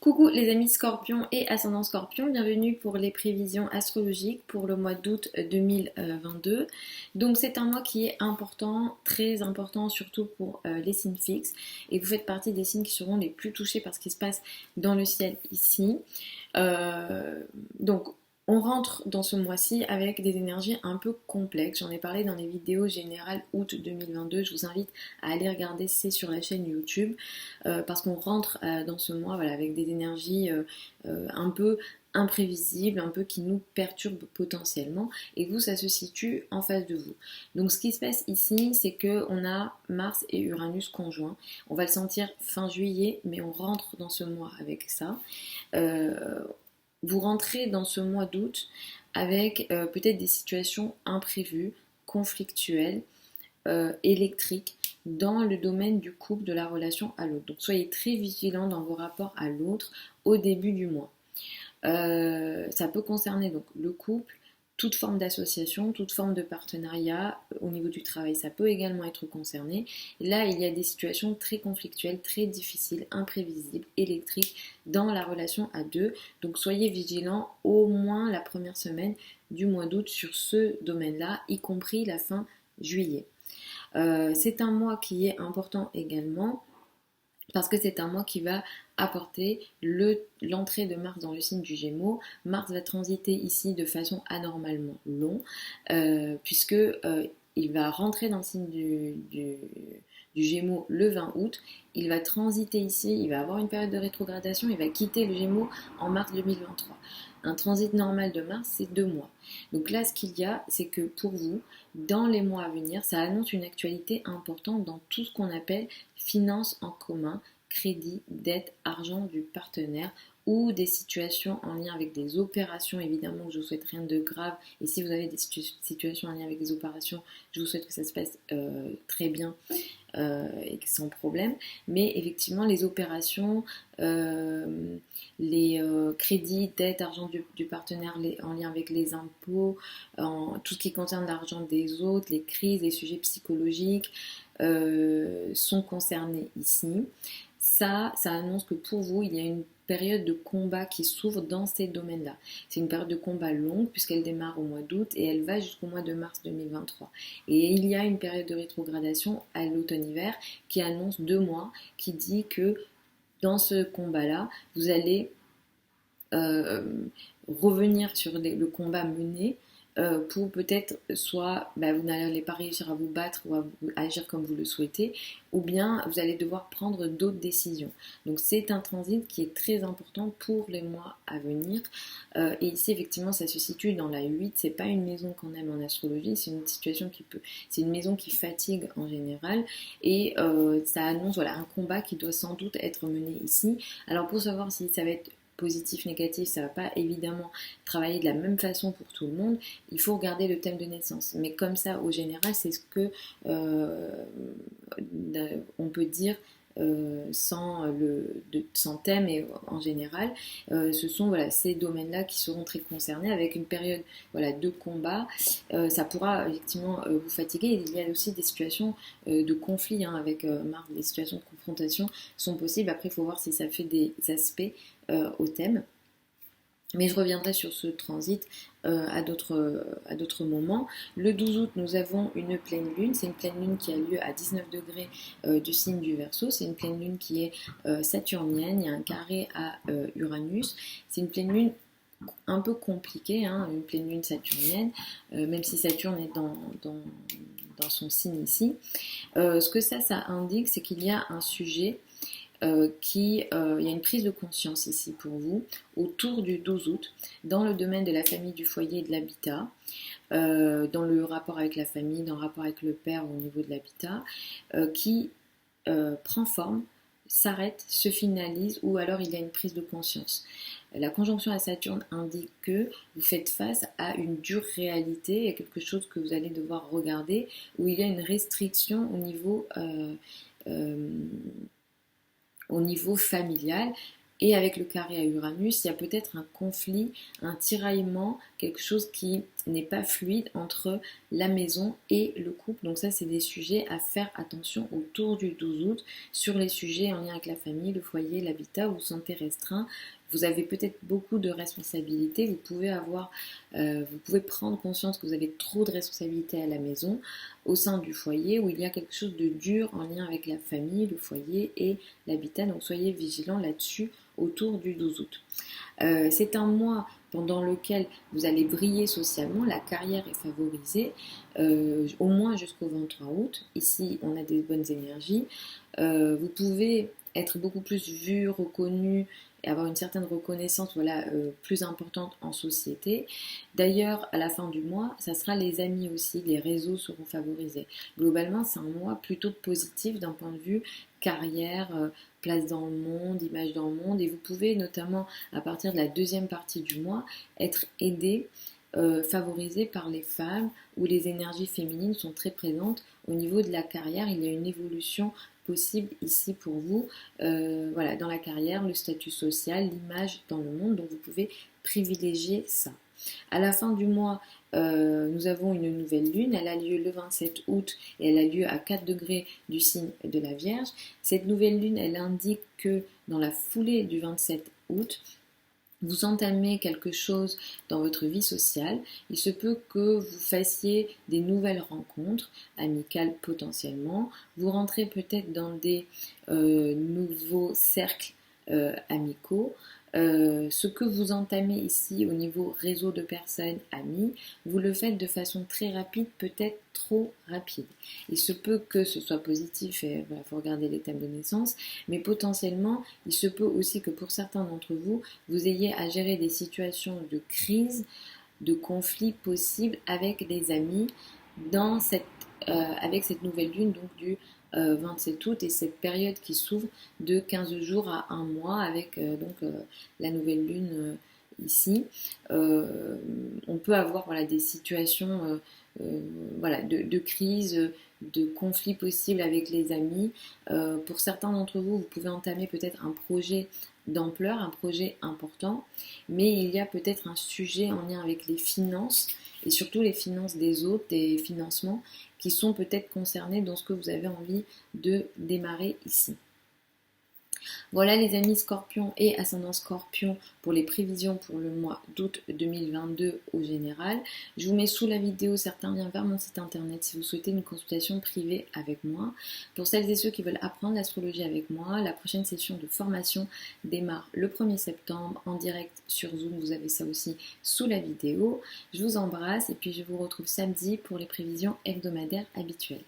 Coucou les amis Scorpion et ascendant Scorpion, bienvenue pour les prévisions astrologiques pour le mois d'août 2022. Donc c'est un mois qui est important, très important surtout pour les signes fixes et vous faites partie des signes qui seront les plus touchés par ce qui se passe dans le ciel ici. Donc on rentre dans ce mois-ci avec des énergies un peu complexes. J'en ai parlé dans les vidéos générales août 2022. Je vous invite à aller regarder, c'est sur la chaîne YouTube. Parce qu'on rentre dans ce mois voilà, avec des énergies un peu imprévisibles, un peu qui nous perturbent potentiellement. Et vous, ça se situe en face de vous. Donc ce qui se passe ici, c'est qu'on a Mars et Uranus conjoints. On va le sentir fin juillet, mais on rentre dans ce mois avec ça. Vous rentrez dans ce mois d'août avec peut-être des situations imprévues, conflictuelles, électriques dans le domaine du couple, de la relation à l'autre. Donc soyez très vigilants dans vos rapports à l'autre au début du mois. Ça peut concerner donc le couple, toute forme d'association, toute forme de partenariat au niveau du travail, ça peut également être concerné. Là, il y a des situations très conflictuelles, très difficiles, imprévisibles, électriques dans la relation à deux. Donc soyez vigilants au moins la première semaine du mois d'août sur ce domaine-là, y compris la fin juillet. C'est un mois qui est important également parce que c'est un mois qui va apporter l'entrée de Mars dans le signe du Gémeaux. Mars va transiter ici de façon anormalement longue, puisque il va rentrer dans le signe du Gémeaux le 20 août. Il va transiter ici, il va avoir une période de rétrogradation, il va quitter le Gémeaux en mars 2023. Un transit normal de Mars, c'est 2 mois. Donc là, ce qu'il y a, c'est que pour vous, dans les mois à venir, ça annonce une actualité importante dans tout ce qu'on appelle finances en commun, crédit, dette, argent du partenaire ou des situations en lien avec des opérations. Évidemment, je vous souhaite rien de grave. Et si vous avez des situations en lien avec des opérations, je vous souhaite que ça se passe très bien et sans problème. Mais effectivement, les opérations, les crédits, dettes, argent du partenaire en lien avec les impôts, tout ce qui concerne l'argent des autres, les crises, les sujets psychologiques sont concernés ici. Ça annonce que pour vous, il y a une période de combat qui s'ouvre dans ces domaines-là. C'est une période de combat longue puisqu'elle démarre au mois d'août et elle va jusqu'au mois de mars 2023. Et il y a une période de rétrogradation à l'automne-hiver qui annonce 2 mois, qui dit que dans ce combat-là, vous allez revenir sur le combat mené pour peut-être soit vous n'allez pas réussir à vous battre ou à agir comme vous le souhaitez, ou bien vous allez devoir prendre d'autres décisions. Donc c'est un transit qui est très important pour les mois à venir. Et ici effectivement ça se situe dans la 8, c'est pas une maison qu'on aime en astrologie, c'est une situation c'est une maison qui fatigue en général et ça annonce voilà, un combat qui doit sans doute être mené ici. Alors pour savoir si ça va être positif, négatif, ça ne va pas évidemment travailler de la même façon pour tout le monde. Il faut regarder le thème de naissance. Mais comme ça, au général, c'est ce que on peut dire sans thème et en général. Ce sont voilà, ces domaines-là qui seront très concernés avec une période voilà, de combat. Ça pourra effectivement vous fatiguer. Il y a aussi des situations de conflit avec Mars, des situations de confrontation sont possibles. Après, il faut voir si ça fait des aspects au thème. Mais je reviendrai sur ce transit à d'autres moments. Le 12 août, nous avons une pleine lune. C'est une pleine lune qui a lieu à 19 degrés du signe du Verseau. C'est une pleine lune qui est saturnienne. Il y a un carré à Uranus. C'est une pleine lune un peu compliquée, une pleine lune saturnienne, même si Saturne est dans son signe ici. Ce que ça indique, c'est qu'il y a un sujet il y a une prise de conscience ici pour vous autour du 12 août dans le domaine de la famille, du foyer et de l'habitat, dans le rapport avec la famille, dans le rapport avec le père au niveau de l'habitat, qui prend forme, s'arrête, se finalise ou alors il y a une prise de conscience. La conjonction à Saturne indique que vous faites face à une dure réalité, à quelque chose que vous allez devoir regarder où il y a une restriction au niveau familial Et avec le carré à Uranus, il y a peut-être un conflit, un tiraillement, quelque chose qui n'est pas fluide entre la maison et le couple. Donc ça, c'est des sujets à faire attention autour du 12 août sur les sujets en lien avec la famille, le foyer, l'habitat, vous vous sentez restreint. Vous avez peut-être beaucoup de responsabilités, vous pouvez prendre conscience que vous avez trop de responsabilités à la maison, au sein du foyer, où il y a quelque chose de dur en lien avec la famille, le foyer et l'habitat. Donc soyez vigilants là-dessus autour du 12 août. C'est un mois pendant lequel vous allez briller socialement, la carrière est favorisée, au moins jusqu'au 23 août. Ici, on a des bonnes énergies. Vous pouvez être beaucoup plus vu, reconnu, et avoir une certaine reconnaissance plus importante en société. D'ailleurs, à la fin du mois, ça sera les amis aussi, les réseaux seront favorisés. Globalement, c'est un mois plutôt positif d'un point de vue carrière, place dans le monde, image dans le monde, et vous pouvez notamment, à partir de la deuxième partie du mois, être aidé, favorisé par les femmes, où les énergies féminines sont très présentes. Au niveau de la carrière, il y a une évolution possible ici pour vous, dans la carrière, le statut social, l'image dans le monde, donc vous pouvez privilégier ça. À la fin du mois, nous avons une nouvelle lune, elle a lieu le 27 août et elle a lieu à 4 degrés du signe de la Vierge. Cette nouvelle lune, elle indique que dans la foulée du 27 août, vous entamez quelque chose dans votre vie sociale, il se peut que vous fassiez des nouvelles rencontres amicales potentiellement, vous rentrez peut-être dans des nouveaux cercles amicaux. Ce que vous entamez ici au niveau réseau de personnes, amis, vous le faites de façon très rapide, peut-être trop rapide. Il se peut que ce soit positif, et il faut regarder les thèmes de naissance, mais potentiellement, il se peut aussi que pour certains d'entre vous, vous ayez à gérer des situations de crise, de conflits possibles avec des amis avec cette nouvelle lune donc du 27 août et cette période qui s'ouvre de 15 jours à un mois avec la nouvelle lune ici. On peut avoir des situations de crise, de conflits possibles avec les amis. Pour certains d'entre vous, vous pouvez entamer peut-être un projet d'ampleur, un projet important, mais il y a peut-être un sujet en lien avec les finances et surtout les finances des autres, des financements qui sont peut-être concernés dans ce que vous avez envie de démarrer ici. Voilà les amis Scorpion et ascendant Scorpion pour les prévisions pour le mois d'août 2022 au général. Je vous mets sous la vidéo certains liens vers mon site internet si vous souhaitez une consultation privée avec moi. Pour celles et ceux qui veulent apprendre l'astrologie avec moi, la prochaine session de formation démarre le 1er septembre en direct sur Zoom. Vous avez ça aussi sous la vidéo. Je vous embrasse et puis je vous retrouve samedi pour les prévisions hebdomadaires habituelles.